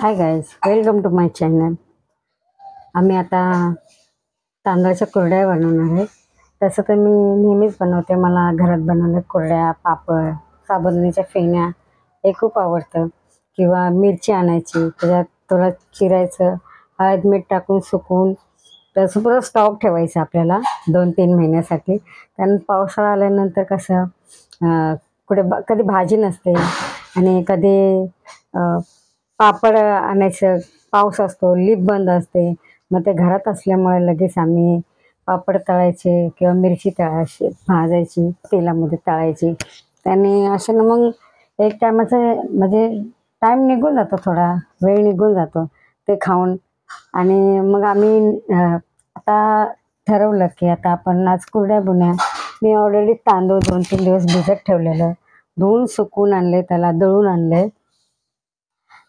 High guys, welcome to my channel. आम्ही आता तांदळाच्या कुरड्या बनवणार आहे. तसं तर मी नेहमीच बनवते. मला घरात बनवलेल्या कुरड्या, पापड, साबुदाण्याच्या फेण्या हे खूप आवडतं. किंवा मिरची आणायची, त्याच्यात थोडं चिरायचं, हळद मीठ टाकून सुकवून तसं पुरं स्टॉक ठेवायचं आपल्याला 2-3 महिन्यासाठी. कारण पावसाळा आल्यानंतर कसं कधी भाजी नसते आणि कधी पापड आणायचं, पाऊस असतो, लिप बंद असते. मग ते घरात असल्यामुळे लगेच आम्ही पापड तळायचे किंवा मिरची तळायची, भाजायची, तेलामध्ये तळायची. त्याने असे ना मग एक टायमाचं म्हणजे टाईम निघून जातो, थोडा वेळ निघून जातो ते खाऊन. आणि मग आम्ही आता ठरवलं की आता आपण आज कुरड्या बनवूया. मी ऑलरेडी तांदूळ 2-3 दिवस भिजत ठेवलेलं, धुवून सुकवून आणले, त्याला दळून आणले.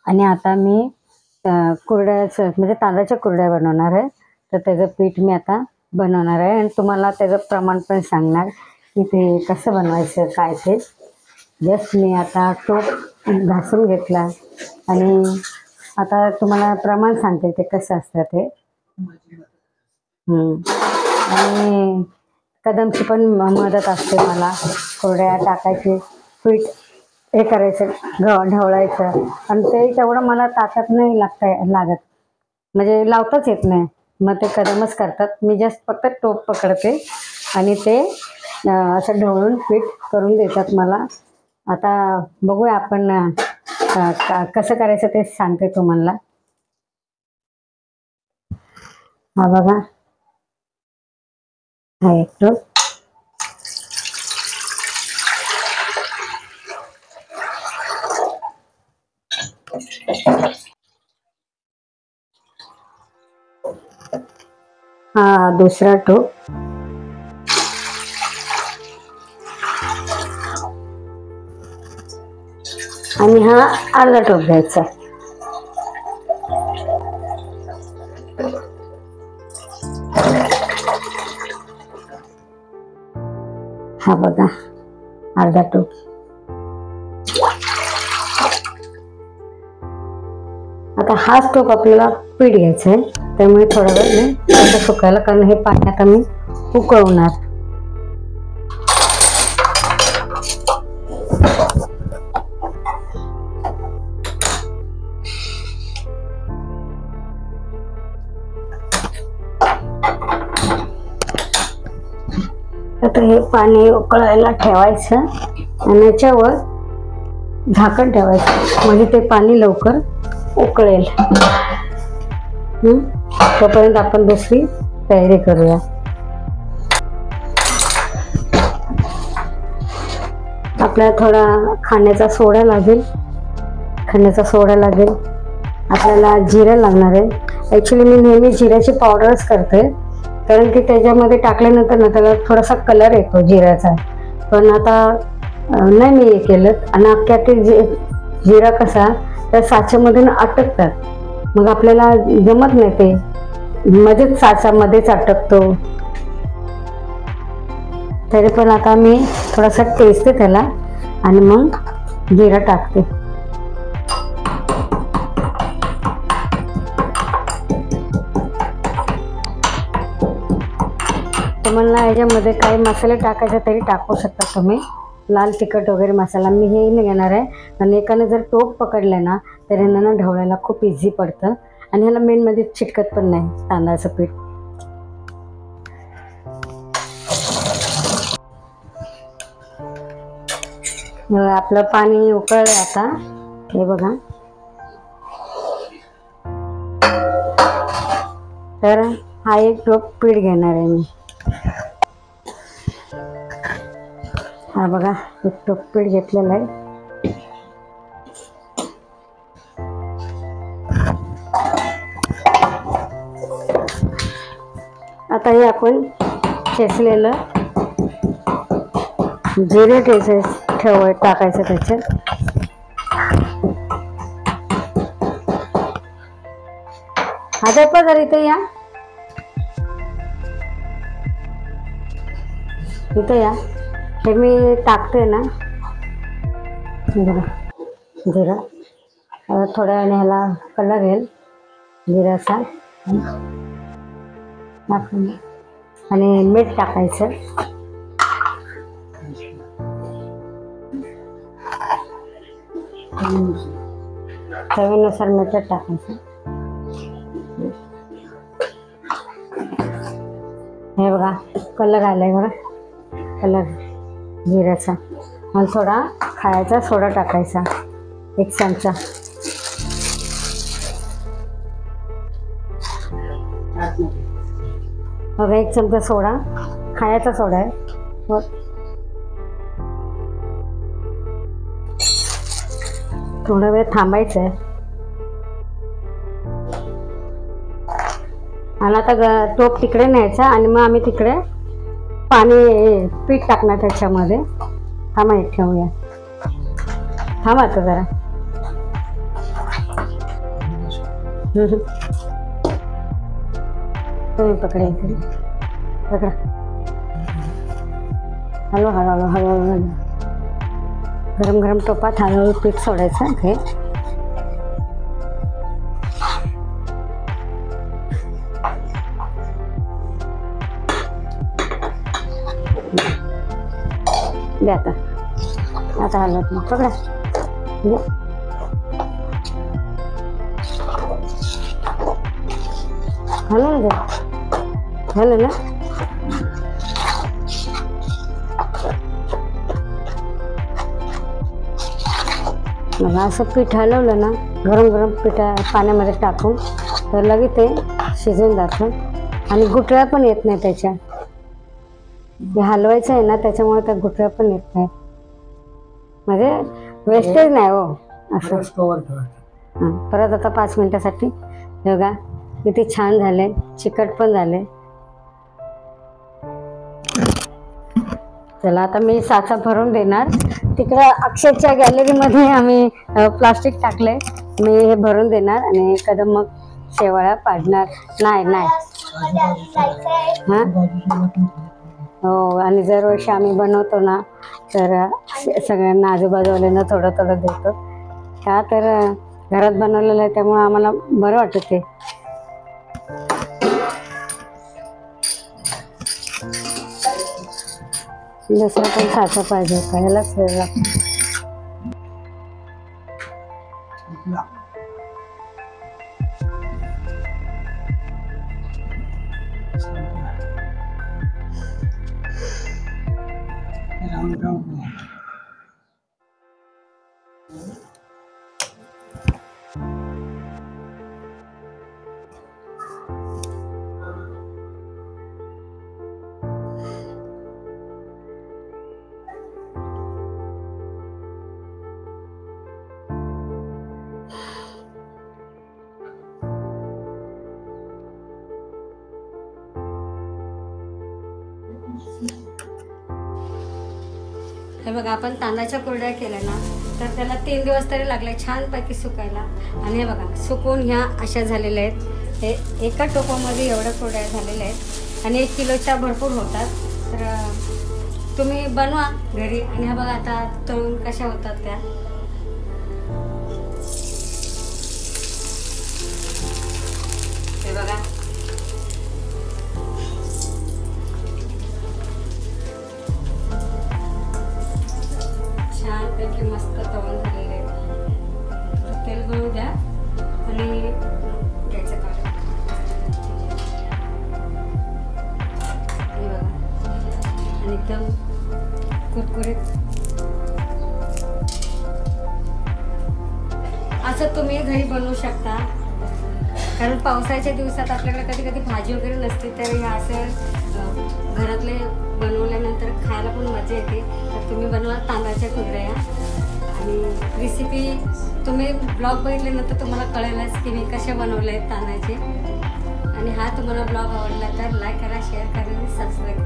आणि आता मी कुरड्याचं म्हणजे तांदळाच्या कुरड्या बनवणार आहे. तर त्याचं पीठ मी आता बनवणार आहे आणि तुम्हाला त्याचं प्रमाण पण सांगणार की ते कसं बनवायचं काय ते. जस्ट मी आता टोप घासून घेतला आणि आता तुम्हाला प्रमाण सांगते ते कसं असतं ते. आणि कदमची पण मदत असते मला कुरड्या टाकायची, पीठ हे करायचं, ढवळायचं. आणि ते तेवढं मला ताकद नाही लागत, म्हणजे लावताच येत नाही. मग ते कदमच करतात. मी जस्ट फक्त टोप पकडते आणि ते असं ढवळून पीठ करून देतात मला. आता बघूया आपण कसं करायचं ते सांगते तुम्हाला. हा बघा, हा एक टोप. हा दुसरा टोप. आणि हा अर्धा टोप घ्यायचा. हा बघा अर्धा टोप. आता हाच टोप आपल्याला पीठ घ्यायचं आहे, त्यामुळे थोडा वेळ मी असं सुकायला, कारण हे पाण्यात आम्ही उकळवणार. आता हे पाणी उकळायला ठेवायचं आणि याच्यावर झाकण ठेवायचं, म्हणजे ते पाणी लवकर उकळेल. तोपर्यंत आपण दुसरी तयारी करूया. आपल्याला थोडा खाण्याचा सोडा लागेल, आपल्याला जिरं लागणार आहे. ॲक्च्युली मी नेहमी जिऱ्याची पावडरच करते, कारण की त्याच्यामध्ये टाकल्यानंतर ना त्याला थोडासा कलर येतो जिऱ्याचा. पण आता नाही मी हे केलं. आणि अख्ख्या ते जिरा कसा त्या साच्यामध्ये अटकतात, मग आपल्याला जमत नाही, ते मध्येच साच्यामध्येच अटकतो. तरी पण आता मी थोडासा टेस्ट त्याला आणि मग जिरा टाकते. तुम्हाला याच्यामध्ये काही मसाले टाकायचे तरी टाकू शकता तुम्ही, लाल तिखट वगैरे मसाला. मी हे नाही घेणार आहे. आणि एकाने जर टोप पकडलं ना तर यांना ढवळायला खूप इझी पडतं आणि ह्याला मेनमध्ये चिटकत पण नाही तांदळाचं पीठ. आपलं पाणी उकळलं आता, हे बघा. तर हा एक टोप पीठ घेणार आहे मी. हा बघा एक टोप पीठ घेतलेलं आहे. आता हे आपण ठेचलेलं जिरे टाकायचं त्याच्यात. आता पण इथे या, इथे या. हे मी टाकते ना, जिरा थोड्या वेळाने ह्याला कलर येईल जिऱ्याचा टाकून आणि मीठ टाकायचं. चवीनुसार मीठ टाकायचं. हे बघा कलर आलाय बघा, कलर जिऱ्याचा. आणि थोडा खायचा सोडा टाकायचा 1 चमचा. बघा 1 चमचा सोडा, खायचा सोडा आहे. थोडा वेळ थांबायचं आहे. आणि आता टोप तिकडे न्यायचा आणि मग आम्ही तिकडे पाणी पीठ टाकणार त्याच्यामध्ये. थांबा एक ठेवूया, थांबा आता जरा. तुम्ही पकडा इकडे, पकडा. हळू हळूहळू हळूहळू गरम गरम टोपात हळूहळू पीठ सोडायचं. हे द्या आता, आता हलवत मग पकडा. हलवून द्या, हलव ना. मग असं पीठ हलवलं ना, गरम गरम पिठा पाण्यामध्ये टाकून, तर लगेच ते शिजून जातं आणि गुठळ्या पण येत नाही त्याच्या. हे हलवायचं आहे ना, त्याच्यामुळे त्या गुठळ्या पण येत नाही, म्हणजे वेस्टेज नाही हो असं. परत आता 5 मिनिटासाठी बघा किती छान झाले, चिकट पण झाले. चला आता मी साचा भरून देणार. तिकडं अक्षरच्या गॅलरीमध्ये आम्ही प्लास्टिक टाकले. मी हे भरून देणार आणि कदम मग शेवाळ्या पाडणार. नाही नाही हां हो. आणि दरवर्षी आम्ही बनवतो ना, तर सगळ्यांना आजूबाजूवाल्यांना थोडं थोडं देतो. का तर घरात बनवलेलं आहे त्यामुळे आम्हाला बरं वाटतं ते. दुसरा पण साचा पाहिजे होता, ह्यालाच वेळ लागतो. हे बघा आपण तांदळाच्या कुरड्या केल्या ना, तर त्याला 3 दिवस तरी लागले छानपैकी सुकायला. आणि हे बघा सुकून ह्या अशा झालेल्या आहेत. हे एका टोपामध्ये एवढ्या कुरड्या झालेल्या आहेत आणि 1 किलोच्या भरपूर होतात. तर तुम्ही बनवा घरी. आणि हे बघा आता तळून कशा होतात त्या. हे बघा छानपैकी मस्त तळून झालेले आहेत. तेल गळू द्या आणि घ्यायचं काढून. हे बघा आणि एकदम कुरकुरीत असं तुम्ही घरी बनवू शकता. कारण पावसाळ्याच्या दिवसात आपल्याकडे कधी कधी भाजी वगैरे नसते, तर ह्या असं घरातले बनवल्यानंतर खायला पण मजा येते. तर तुम्ही बनवा तांदळाच्या कुरड्या. आणि रेसिपी तुम्ही ब्लॉग बघितल्यानंतर तुम्हाला कळेलच की मी कशा बनवल्या आहेत तांदळाचे. आणि हा तुम्हाला ब्लॉग आवडला तर लाईक करा, शेअर करा आणि सबस्क्राईब करा.